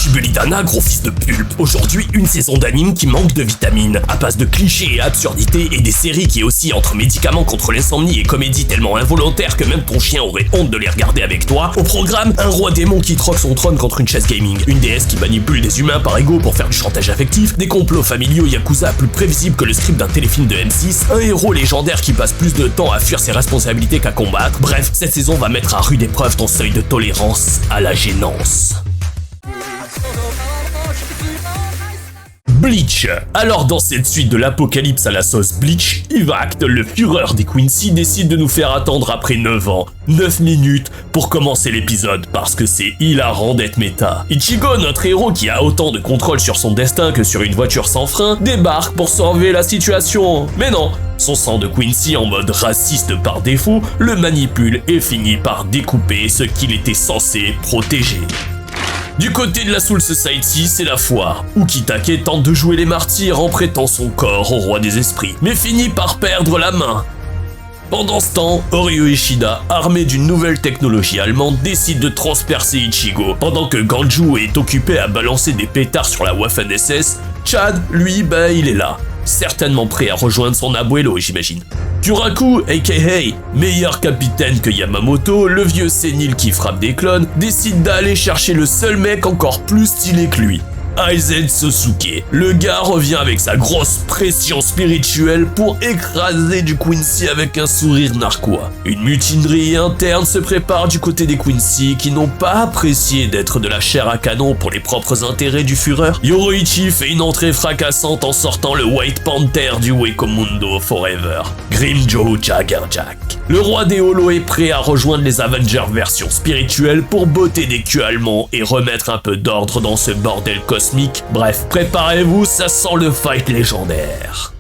Shibulidana, gros fils de pulpe. Aujourd'hui, une saison d'anime qui manque de vitamines, à base de clichés et absurdités, et des séries qui oscillent entre médicaments contre l'insomnie et comédies tellement involontaires que même ton chien aurait honte de les regarder avec toi. Au programme, un roi démon qui troque son trône contre une chaise gaming, une déesse qui manipule des humains par ego pour faire du chantage affectif, des complots familiaux Yakuza plus prévisibles que le script d'un téléfilm de M6, un héros légendaire qui passe plus de temps à fuir ses responsabilités qu'à combattre. Bref, cette saison va mettre à rude épreuve ton seuil de tolérance à la gênance. Bleach. Alors dans cette suite de l'apocalypse à la sauce Bleach, Ivact, le fureur des Quincy, décide de nous faire attendre après 9 ans, 9 minutes pour commencer l'épisode, parce que c'est hilarant d'être méta. Ichigo, notre héros qui a autant de contrôle sur son destin que sur une voiture sans frein, débarque pour sauver la situation. Mais non, son sang de Quincy en mode raciste par défaut le manipule et finit par découper ce qu'il était censé protéger. Du côté de la Soul Society, c'est la foire. Ukitake tente de jouer les martyrs en prêtant son corps au roi des esprits, mais finit par perdre la main. Pendant ce temps, Ryo Ishida, armé d'une nouvelle technologie allemande, décide de transpercer Ichigo. Pendant que Ganju est occupé à balancer des pétards sur la Waffen SS, Chad, lui, il est là. Certainement prêt à rejoindre son abuelo, j'imagine. Kuraku, aka meilleur capitaine que Yamamoto, le vieux sénile qui frappe des clones, décide d'aller chercher le seul mec encore plus stylé que lui. Aizen Sosuke. Le gars revient avec sa grosse pression spirituelle pour écraser du Quincy avec un sourire narquois. Une mutinerie interne se prépare du côté des Quincy qui n'ont pas apprécié d'être de la chair à canon pour les propres intérêts du Führer. Yoroichi fait une entrée fracassante en sortant le White Panther du Wekomundo Forever, Grim Joe Jaggerjack. Le roi des Holos est prêt à rejoindre les Avengers version spirituelle pour botter des culs allemands et remettre un peu d'ordre dans ce bordel cosmique. Bref, préparez-vous, ça sent le fight légendaire.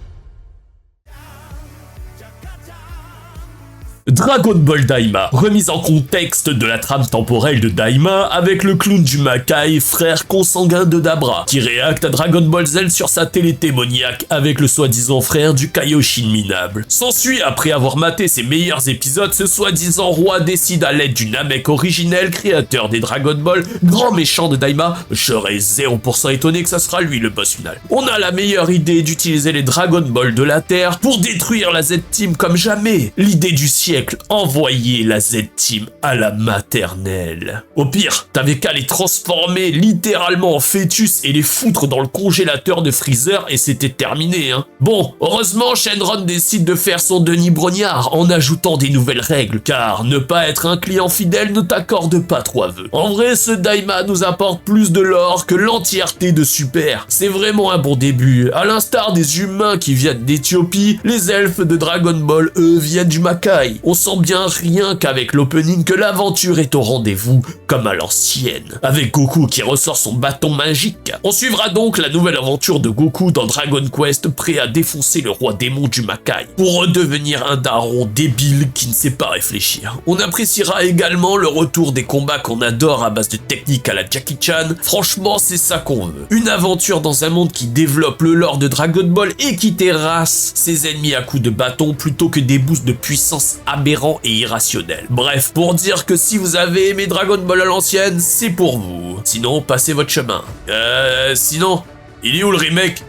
Dragon Ball Daima, remise en contexte de la trame temporelle de Daima avec le clown du Makai, frère consanguin de Dabra, qui réacte à Dragon Ball Z sur sa télé démoniaque avec le soi-disant frère du Kaioshin minable. S'ensuit, après avoir maté ses meilleurs épisodes, ce soi-disant roi décide à l'aide du Namek originel, créateur des Dragon Ball, grand méchant de Daima, je serais 0% étonné que ça sera lui le boss final. On a la meilleure idée d'utiliser les Dragon Ball de la Terre pour détruire la Z-Team comme jamais. L'idée du siècle, envoyer la Z-Team à la maternelle. Au pire, t'avais qu'à les transformer littéralement en fœtus et les foutre dans le congélateur de Freezer et c'était terminé, hein. Bon, heureusement, Shenron décide de faire son Denis Brognard en ajoutant des nouvelles règles, car ne pas être un client fidèle ne t'accorde pas 3 vœux. En vrai, ce Daima nous apporte plus de lore que l'entièreté de Super. C'est vraiment un bon début. À l'instar des humains qui viennent d'Éthiopie, les elfes de Dragon Ball, eux, viennent du Makai. On sent bien rien qu'avec l'opening que l'aventure est au rendez-vous, comme à l'ancienne, avec Goku qui ressort son bâton magique. On suivra donc la nouvelle aventure de Goku dans Dragon Quest, prêt à défoncer le roi démon du Makai, pour redevenir un daron débile qui ne sait pas réfléchir. On appréciera également le retour des combats qu'on adore à base de techniques à la Jackie Chan. Franchement, c'est ça qu'on veut. Une aventure dans un monde qui développe le lore de Dragon Ball et qui terrasse ses ennemis à coups de bâton plutôt que des boosts de puissance aberrant et irrationnel. Bref, pour dire que si vous avez aimé Dragon Ball à l'ancienne, c'est pour vous. Sinon, passez votre chemin. Sinon, il est où le remake ?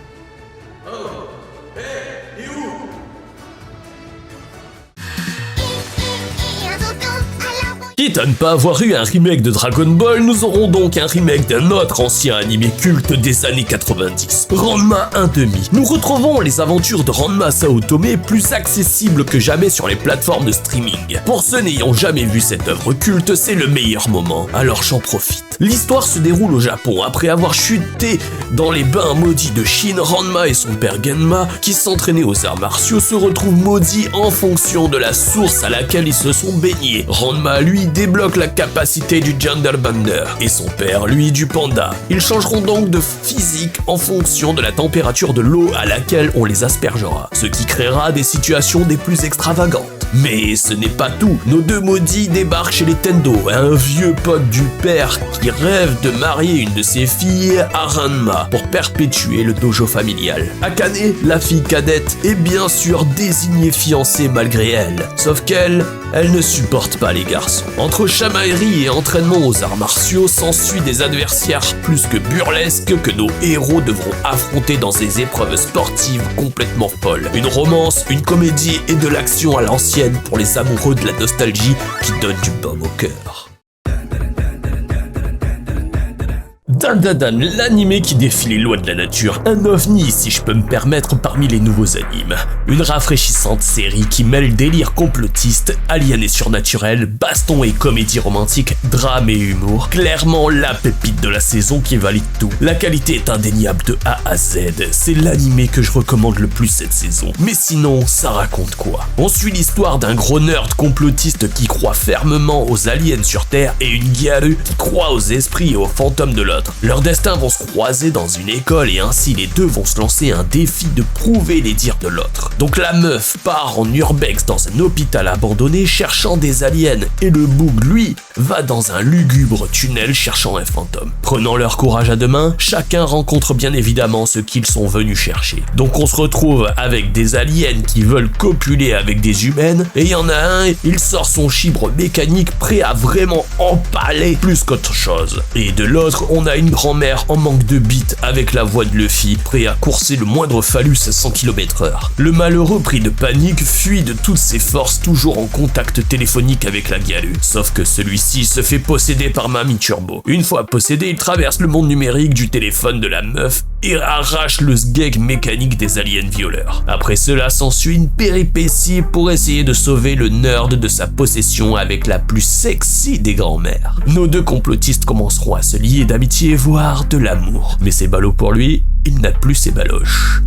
Quitte à ne pas avoir eu un remake de Dragon Ball, nous aurons donc un remake d'un autre ancien animé culte des années 90, Ranma 1/2. Nous retrouvons les aventures de Ranma Saotome plus accessibles que jamais sur les plateformes de streaming. Pour ceux n'ayant jamais vu cette œuvre culte, c'est le meilleur moment, alors j'en profite. L'histoire se déroule au Japon. Après avoir chuté dans les bains maudits de Chine, Ranma et son père Genma, qui s'entraînaient aux arts martiaux, se retrouvent maudits en fonction de la source à laquelle ils se sont baignés. Ranma, lui, débloque la capacité du Genderbender, et son père, lui, du panda. Ils changeront donc de physique en fonction de la température de l'eau à laquelle on les aspergera, ce qui créera des situations des plus extravagantes. Mais ce n'est pas tout. Nos deux maudits débarquent chez les Tendo, un vieux pote du père qui rêve de marier une de ses filles à Ranma pour perpétuer le dojo familial. Akane, la fille cadette, est bien sûr désignée fiancée malgré elle. Sauf qu'elle ne supporte pas les garçons. Entre chamaillerie et entraînement aux arts martiaux, s'ensuit des adversaires plus que burlesques que nos héros devront affronter dans des épreuves sportives complètement folles. Une romance, une comédie et de l'action à l'ancienne pour les amoureux de la nostalgie qui donne du baume au cœur. Dandadan, l'animé qui défie les lois de la nature, un ovni si je peux me permettre parmi les nouveaux animes. Une rafraîchissante série qui mêle délire complotiste, alien et surnaturel, baston et comédie romantique, drame et humour. Clairement la pépite de la saison qui valide tout. La qualité est indéniable de A à Z, c'est l'animé que je recommande le plus cette saison. Mais sinon, ça raconte quoi? On suit l'histoire d'un gros nerd complotiste qui croit fermement aux aliens sur Terre et une gyaru qui croit aux esprits et aux fantômes de l'autre. Leurs destins vont se croiser dans une école et ainsi les deux vont se lancer un défi de prouver les dires de l'autre. Donc la meuf part en urbex dans un hôpital abandonné cherchant des aliens et le boug, lui, va dans un lugubre tunnel cherchant un fantôme. Prenant leur courage à deux mains, chacun rencontre bien évidemment ce qu'ils sont venus chercher. Donc on se retrouve avec des aliens qui veulent copuler avec des humaines et il y en a un, il sort son chibre mécanique prêt à vraiment empaler plus qu'autre chose. Et de l'autre, on a une grand-mère en manque de bite avec la voix de Luffy, prêt à courser le moindre phallus à 100 km/h. Le malheureux pris de panique fuit de toutes ses forces toujours en contact téléphonique avec la gyaru. Sauf que celui-ci se fait posséder par Mami Turbo. Une fois possédé, il traverse le monde numérique du téléphone de la meuf et arrache le sgeg mécanique des aliens violeurs. Après cela s'ensuit une péripétie pour essayer de sauver le nerd de sa possession avec la plus sexy des grand-mères. Nos deux complotistes commenceront à se lier d'amitié voire de l'amour. Mais c'est ballot pour lui, il n'a plus ses baloches.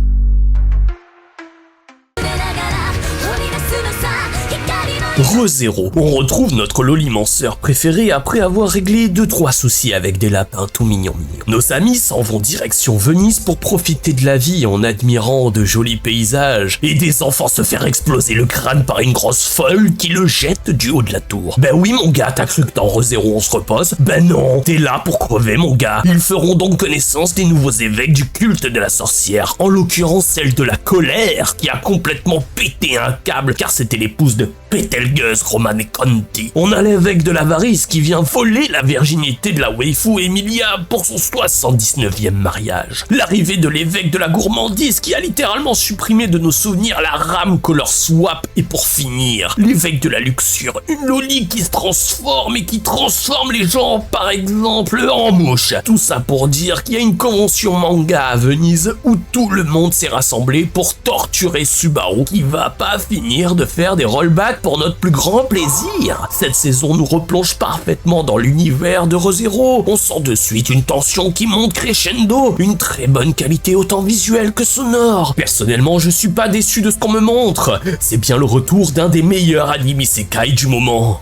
ReZero, on retrouve notre lolimanceur préféré après avoir réglé 2-3 soucis avec des lapins tout mignons. Nos amis s'en vont direction Venise pour profiter de la vie en admirant de jolis paysages et des enfants se faire exploser le crâne par une grosse folle qui le jette du haut de la tour. Ben oui mon gars, t'as cru que dans ReZero on se repose? Ben non, t'es là pour crever mon gars. Ils feront donc connaissance des nouveaux évêques du culte de la sorcière, en l'occurrence celle de la colère qui a complètement pété un câble car c'était l'épouse de Betelgeuse Romane Conti. On a l'évêque de l'avarice qui vient voler la virginité de la waifu Emilia pour son 79e mariage. L'arrivée de l'évêque de la gourmandise qui a littéralement supprimé de nos souvenirs la rame color swap. Et pour finir, l'évêque de la luxure, une loli qui se transforme et qui transforme les gens par exemple en mouches. Tout ça pour dire qu'il y a une convention manga à Venise où tout le monde s'est rassemblé pour torturer Subaru qui va pas finir de faire des rollbacks pour notre plus grand plaisir. Cette saison nous replonge parfaitement dans l'univers de ReZero. On sent de suite une tension qui monte crescendo, une très bonne qualité autant visuelle que sonore. Personnellement, je suis pas déçu de ce qu'on me montre. C'est bien le retour d'un des meilleurs animes isekai du moment.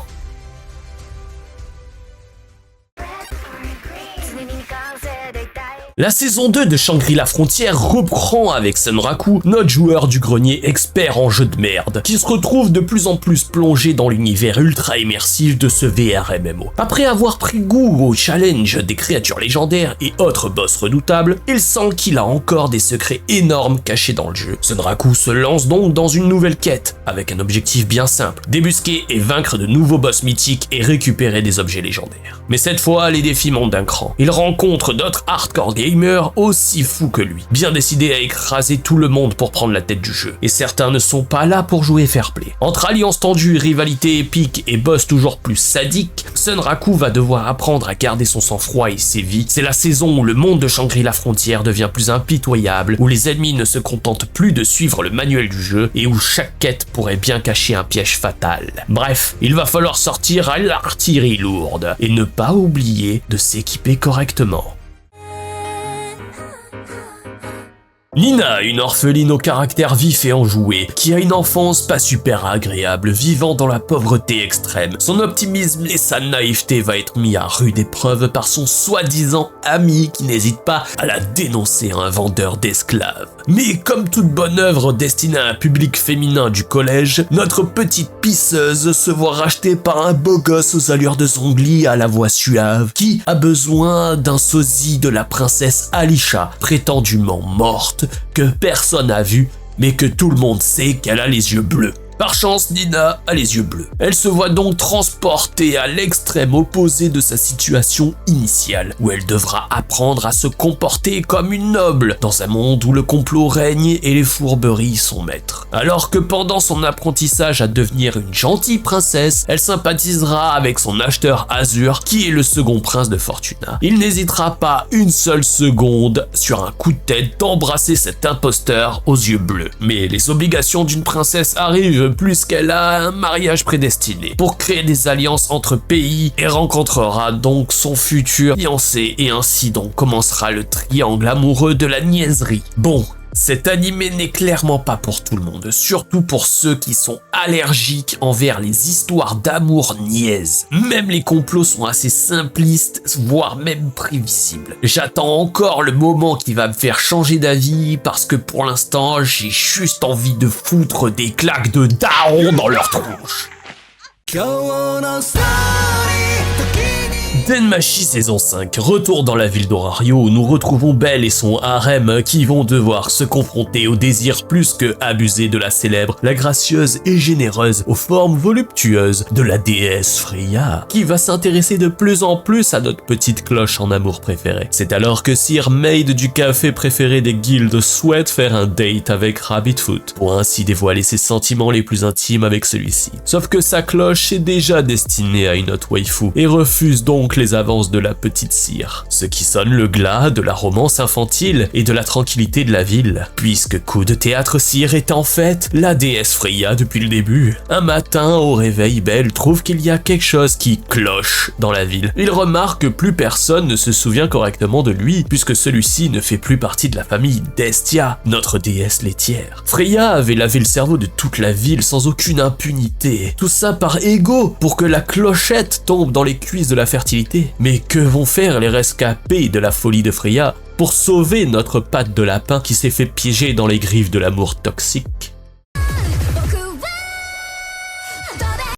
La saison 2 de Shangri-La Frontière reprend avec Sunraku, notre joueur du grenier expert en jeu de merde, qui se retrouve de plus en plus plongé dans l'univers ultra immersif de ce VR MMO. Après avoir pris goût au challenge des créatures légendaires et autres boss redoutables, il sent qu'il a encore des secrets énormes cachés dans le jeu. Sunraku se lance donc dans une nouvelle quête, avec un objectif bien simple, débusquer et vaincre de nouveaux boss mythiques et récupérer des objets légendaires. Mais cette fois, les défis montent d'un cran. Il rencontre d'autres hardcore gamers aussi fous que lui, bien décidés à écraser tout le monde pour prendre la tête du jeu. Et certains ne sont pas là pour jouer fair play. Entre alliance tendue, rivalité épique et boss toujours plus sadique, Sunraku va devoir apprendre à garder son sang-froid et ses vies. C'est la saison où le monde de Shangri-La Frontière devient plus impitoyable, où les ennemis ne se contentent plus de suivre le manuel du jeu et où chaque quête pourrait bien cacher un piège fatal. Bref, il va falloir sortir à l'artillerie lourde et ne pas oublier de s'équiper correctement. Nina, une orpheline au caractère vif et enjoué, qui a une enfance pas super agréable, vivant dans la pauvreté extrême. Son optimisme et sa naïveté va être mis à rude épreuve par son soi-disant ami qui n'hésite pas à la dénoncer à un vendeur d'esclaves. Mais comme toute bonne œuvre destinée à un public féminin du collège, notre petite pisseuse se voit rachetée par un beau gosse aux allures de Zongli à la voix suave, qui a besoin d'un sosie de la princesse Alisha, prétendument morte, que personne n'a vu, mais que tout le monde sait qu'elle a les yeux bleus. Par chance, Nina a les yeux bleus. Elle se voit donc transportée à l'extrême opposé de sa situation initiale, où elle devra apprendre à se comporter comme une noble, dans un monde où le complot règne et les fourberies sont maîtres. Alors que pendant son apprentissage à devenir une gentille princesse, elle sympathisera avec son acheteur Azur, qui est le second prince de Fortuna. Il n'hésitera pas une seule seconde, sur un coup de tête, d'embrasser cet imposteur aux yeux bleus. Mais les obligations d'une princesse arrivent plus qu'elle a un mariage prédestiné pour créer des alliances entre pays et rencontrera donc son futur fiancé et ainsi donc commencera le triangle amoureux de la niaiserie. Bon, cet animé n'est clairement pas pour tout le monde, surtout pour ceux qui sont allergiques envers les histoires d'amour niaises. Même les complots sont assez simplistes, voire même prévisibles. J'attends encore le moment qui va me faire changer d'avis parce que pour l'instant, j'ai juste envie de foutre des claques de daron dans leur tronche. Denmachi saison 5, retour dans la ville d'Orario où nous retrouvons Belle et son harem qui vont devoir se confronter au désir plus que abusé de la célèbre, la gracieuse et généreuse, aux formes voluptueuses de la déesse Freya, qui va s'intéresser de plus en plus à notre petite cloche en amour préféré. C'est alors que Sir Maid du café préféré des guildes souhaite faire un date avec Rabbitfoot, pour ainsi dévoiler ses sentiments les plus intimes avec celui-ci. Sauf que sa cloche est déjà destinée à une autre waifu, et refuse donc les avances de la petite cire, ce qui sonne le glas de la romance infantile et de la tranquillité de la ville, puisque coup de théâtre cire est en fait la déesse Freya depuis le début. Un matin, au réveil, Belle trouve qu'il y a quelque chose qui cloche dans la ville. Il remarque que plus personne ne se souvient correctement de lui, puisque celui-ci ne fait plus partie de la famille d'Estia, notre déesse laitière. Freya avait lavé le cerveau de toute la ville sans aucune impunité, tout ça par ego, pour que la clochette tombe dans les cuisses de la fertilité. Mais que vont faire les rescapés de la folie de Freya pour sauver notre patte de lapin qui s'est fait piéger dans les griffes de l'amour toxique?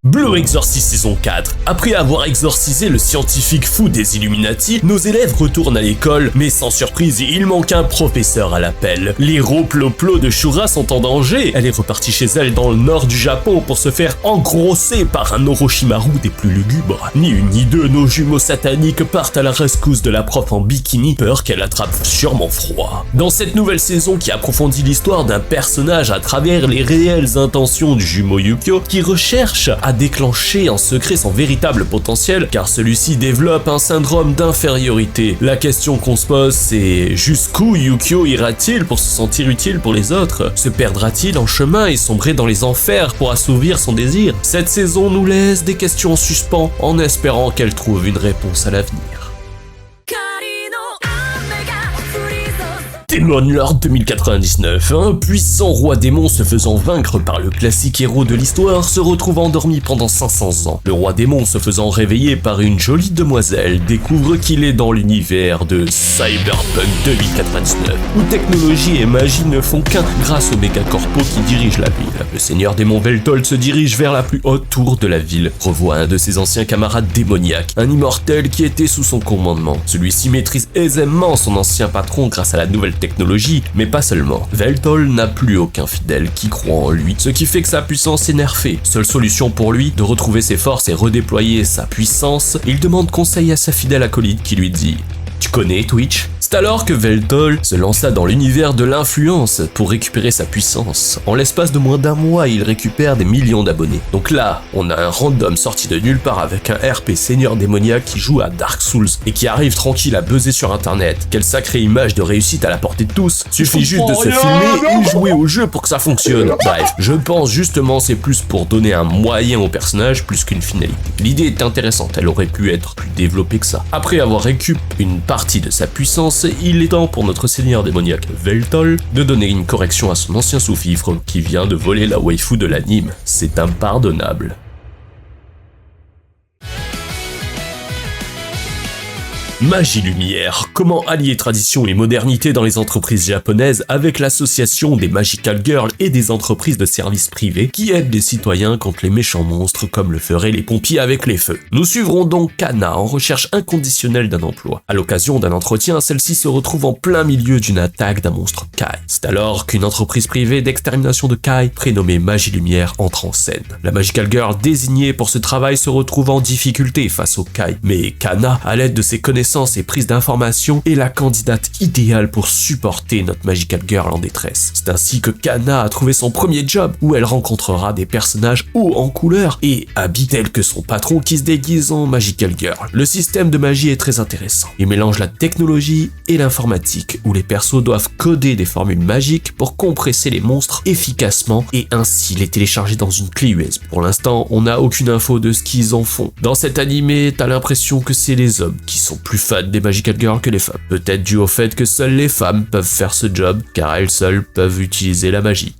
Blue Exorcist saison 4. Après avoir exorcisé le scientifique fou des Illuminati, nos élèves retournent à l'école, mais sans surprise, il manque un professeur à l'appel. Les Ploplo de Shura sont en danger. Elle est repartie chez elle dans le nord du Japon pour se faire engrosser par un Orochimaru des plus lugubres. Ni une ni deux, nos jumeaux sataniques partent à la rescousse de la prof en bikini, peur qu'elle attrape sûrement froid. Dans cette nouvelle saison qui approfondit l'histoire d'un personnage à travers les réelles intentions du jumeau Yukio, qui recherche à déclencher en secret son véritable potentiel, car celui-ci développe un syndrome d'infériorité. La question qu'on se pose, c'est jusqu'où Yukio ira-t-il pour se sentir utile pour les autres? Se perdra-t-il en chemin et sombrer dans les enfers pour assouvir son désir? Cette saison nous laisse des questions en suspens, en espérant qu'elle trouve une réponse à l'avenir. Demon Lord 2099, un puissant roi démon se faisant vaincre par le classique héros de l'histoire se retrouve endormi pendant 500 ans. Le roi démon se faisant réveiller par une jolie demoiselle découvre qu'il est dans l'univers de Cyberpunk 2099, où technologie et magie ne font qu'un grâce au méga-corpo qui dirige la ville. Le seigneur démon Veltol se dirige vers la plus haute tour de la ville, revoit un de ses anciens camarades démoniaques, un immortel qui était sous son commandement. Celui-ci maîtrise aisément son ancien patron grâce à la nouvelle technologie, mais pas seulement. Veltol n'a plus aucun fidèle qui croit en lui, ce qui fait que sa puissance est nerfée. Seule solution pour lui, de retrouver ses forces et redéployer sa puissance, il demande conseil à sa fidèle acolyte qui lui dit « Tu connais Twitch ?» C'est alors que Veltol se lança dans l'univers de l'influence pour récupérer sa puissance. En l'espace de moins d'un mois, il récupère des millions d'abonnés. Donc là, on a un random sorti de nulle part avec un RP seigneur démoniaque qui joue à Dark Souls et qui arrive tranquille à buzzer sur internet. Quelle sacrée image de réussite à la portée de tous. Suffit juste de se filmer et jouer au jeu pour que ça fonctionne. Bref, je pense justement c'est plus pour donner un moyen au personnage plus qu'une finalité. L'idée est intéressante, elle aurait pu être plus développée que ça. Après avoir récup une partie partie de sa puissance, il est temps pour notre seigneur démoniaque Veltol de donner une correction à son ancien sous-fifre qui vient de voler la waifu de l'anime. C'est impardonnable. Magie Lumière. Comment allier tradition et modernité dans les entreprises japonaises avec l'association des Magical Girls et des entreprises de services privés qui aident les citoyens contre les méchants monstres comme le feraient les pompiers avec les feux. Nous suivrons donc Kana en recherche inconditionnelle d'un emploi. À l'occasion d'un entretien, celle-ci se retrouve en plein milieu d'une attaque d'un monstre Kai. C'est alors qu'une entreprise privée d'extermination de Kai, prénommée Magie Lumière, entre en scène. La Magical Girl désignée pour ce travail se retrouve en difficulté face au Kai, mais Kana, à l'aide de ses connaissances et prise d'information, est la candidate idéale pour supporter notre Magical Girl en détresse. C'est ainsi que Kana a trouvé son premier job, où elle rencontrera des personnages hauts en couleur et habillés tels que son patron qui se déguise en Magical Girl. Le système de magie est très intéressant. Il mélange la technologie et l'informatique, où les persos doivent coder des formules magiques pour compresser les monstres efficacement et ainsi les télécharger dans une clé USB. Pour l'instant, on n'a aucune info de ce qu'ils en font. Dans cet animé, t'as l'impression que c'est les hommes qui sont plus fans des Magical Girls que les femmes. Peut-être dû au fait que seules les femmes peuvent faire ce job, car elles seules peuvent utiliser la magie.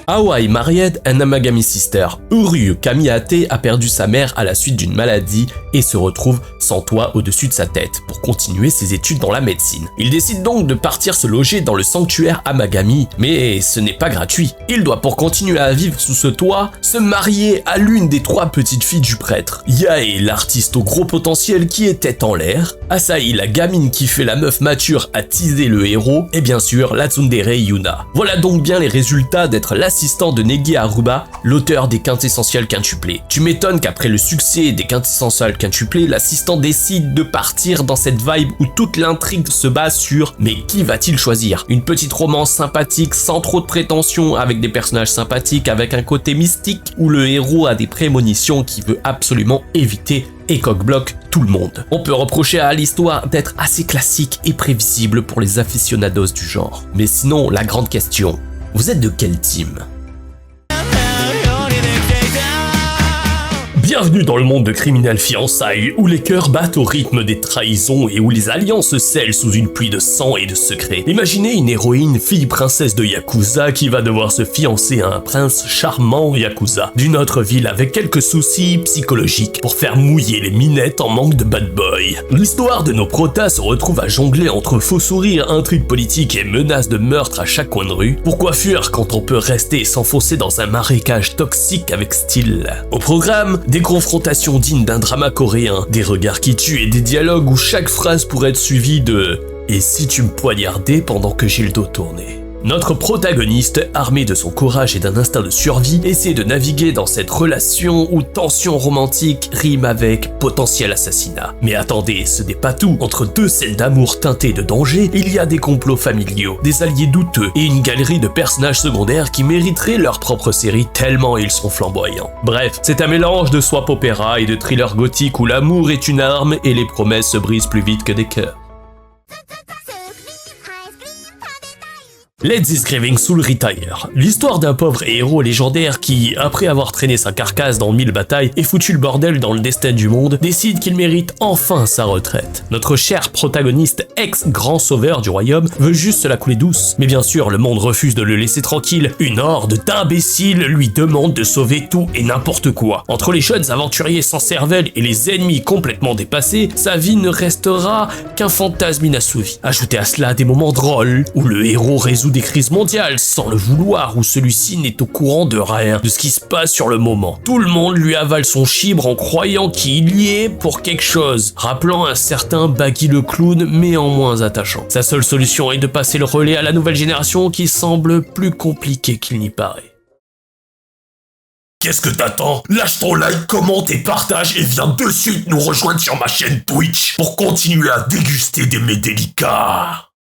Hawaii Maried and Amagami Sister. Uryu Kamiate a perdu sa mère à la suite d'une maladie et se retrouve sans toit au-dessus de sa tête pour continuer ses études dans la médecine. Il décide donc de partir se loger dans le sanctuaire Amagami, mais ce n'est pas gratuit. Il doit, pour continuer à vivre sous ce toit, se marier à l'une des 3 petites filles du prêtre. Yae, l'artiste au gros potentiel qui est tête en l'air, Asahi, la gamine qui fait la meuf mature à teaser le héros, et bien sûr la tsundere Yuna. Voilà donc bien les résultats d'être l'assistant de Negi Aruba, l'auteur des quintessentiels quintuplés. Tu m'étonnes qu'après le succès des quintessentiels quintuplés, l'assistant décide de partir dans cette vibe où toute l'intrigue se base sur « mais qui va-t-il choisir ?» Une petite romance sympathique sans trop de prétention, avec des personnages sympathiques, avec un côté mystique où le héros a des prémonitions qu'il veut absolument éviter et coq-bloque tout le monde. On peut reprocher à l'histoire d'être assez classique et prévisible pour les aficionados du genre. Mais sinon, la grande question, vous êtes de quel team ? Bienvenue dans le monde de criminels fiançailles, où les cœurs battent au rythme des trahisons et où les alliances se scellent sous une pluie de sang et de secrets. Imaginez une héroïne, fille princesse de Yakuza, qui va devoir se fiancer à un prince charmant Yakuza d'une autre ville avec quelques soucis psychologiques pour faire mouiller les minettes en manque de bad boy. L'histoire de nos protas se retrouve à jongler entre faux sourires, intrigues politiques et menaces de meurtre à chaque coin de rue. Pourquoi fuir quand on peut rester et s'enfoncer dans un marécage toxique avec style ? Au programme, des confrontations dignes d'un drama coréen, des regards qui tuent et des dialogues où chaque phrase pourrait être suivie de « Et si tu me poignardais pendant que j'ai le dos tourné ?» Notre protagoniste, armé de son courage et d'un instinct de survie, essaie de naviguer dans cette relation où tension romantique rime avec potentiel assassinat. Mais attendez, ce n'est pas tout. Entre 2 scènes d'amour teintées de danger, il y a des complots familiaux, des alliés douteux et une galerie de personnages secondaires qui mériteraient leur propre série tellement ils sont flamboyants. Bref, c'est un mélange de swap opéra et de thriller gothique où l'amour est une arme et les promesses se brisent plus vite que des cœurs. Let's is Grieving Soul Retire. L'histoire d'un pauvre héros légendaire qui, après avoir traîné sa carcasse dans 1000 batailles et foutu le bordel dans le destin du monde, décide qu'il mérite enfin sa retraite. Notre cher protagoniste, ex-grand sauveur du royaume, veut juste se la couler douce. Mais bien sûr, le monde refuse de le laisser tranquille. Une horde d'imbéciles lui demande de sauver tout et n'importe quoi. Entre les jeunes aventuriers sans cervelle et les ennemis complètement dépassés, sa vie ne restera qu'un fantasme inassouvi. Ajoutez à cela des moments drôles, où le héros résout des crises mondiales sans le vouloir, où celui-ci n'est au courant de rien, de ce qui se passe sur le moment. Tout le monde lui avale son chibre en croyant qu'il y est pour quelque chose, rappelant un certain Baggy le clown, mais en moins attachant. Sa seule solution est de passer le relais à la nouvelle génération qui semble plus compliquée qu'il n'y paraît. Qu'est-ce que t'attends ? Lâche ton like, commente et partage et viens de suite nous rejoindre sur ma chaîne Twitch pour continuer à déguster des mets délicats.